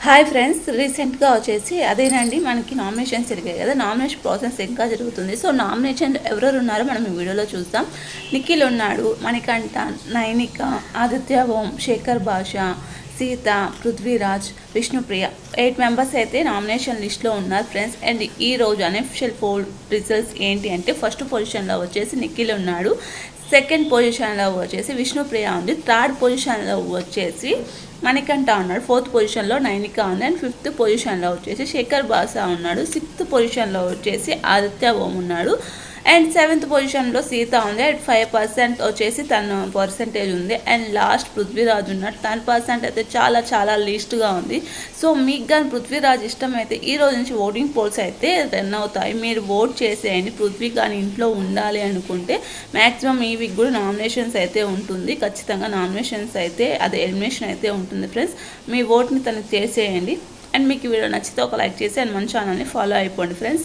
Hi friends, రీసెంట్గా వచ్చేసి అదేనండి మనకి నామినేషన్స్ జరిగాయి కదా. నామినేషన్ ప్రాసెస్ ఇంకా జరుగుతుంది. సో నామినేషన్ ఎవరెవరు ఉన్నారో మనం ఈ వీడియోలో చూద్దాం. నిఖిల్ ఉన్నాడు, మణికంఠ, నైనిక, ఆదిత్య ఓం, శేఖర్ భాష, సీత, పృథ్వీరాజ్, విష్ణుప్రియ 8 మెంబర్స్ అయితే నామినేషన్ లిస్ట్లో ఉన్నారు ఫ్రెండ్స్. అండ్ ఈ రోజు అన్అఫిషియల్ పోల్ రిజల్ట్స్ ఏంటి అంటే ఫస్ట్ పొజిషన్లో వచ్చేసి నిఖిల్ ఉన్నాడు, సెకండ్ పొజిషన్లో వచ్చేసి విష్ణుప్రియ ఉంది, థర్డ్ పొజిషన్లో వచ్చేసి మణికంఠ ఉన్నాడు, ఫోర్త్ పొజిషన్లో నైనిక ఉంది, అండ్ ఫిఫ్త్ పొజిషన్లో వచ్చేసి శేఖర్ బాసా ఉన్నాడు, సిక్స్త్ పొజిషన్లో వచ్చేసి ఆదిత్య ఓం ఉన్నాడు, అండ్ సెవెంత్ పొజిషన్లో సీత ఉంది. అండ్ 5% వచ్చేసి తన పర్సంటేజ్ ఉంది. అండ్ లాస్ట్ పృథ్వీరాజ్ ఉన్నాడు, తన పర్సెంట్ అయితే చాలా చాలా లీస్ట్గా ఉంది. సో మీకు కానీ పృథ్వీరాజ్ ఇష్టం అయితే ఈ రోజు నుంచి ఓటింగ్ పోల్స్ అయితే రన్ అవుతాయి, మీరు ఓట్ చేసేయండి. పృథ్వీ కానీ ఇంట్లో ఉండాలి అనుకుంటే మ్యాక్సిమం ఈ వీక్ కూడా నామినేషన్స్ అయితే ఉంటుంది, ఖచ్చితంగా నామినేషన్స్ అయితే అది ఎలిమినేషన్ అయితే ఉంటుంది ఫ్రెండ్స్. మీ ఓట్ని తనకు చేసేయండి. అండ్ మీకు వీడియో నచ్చితే ఒక లైక్ చేసి అండ్ మన ఛానల్ని ఫాలో అయిపోండి ఫ్రెండ్స్.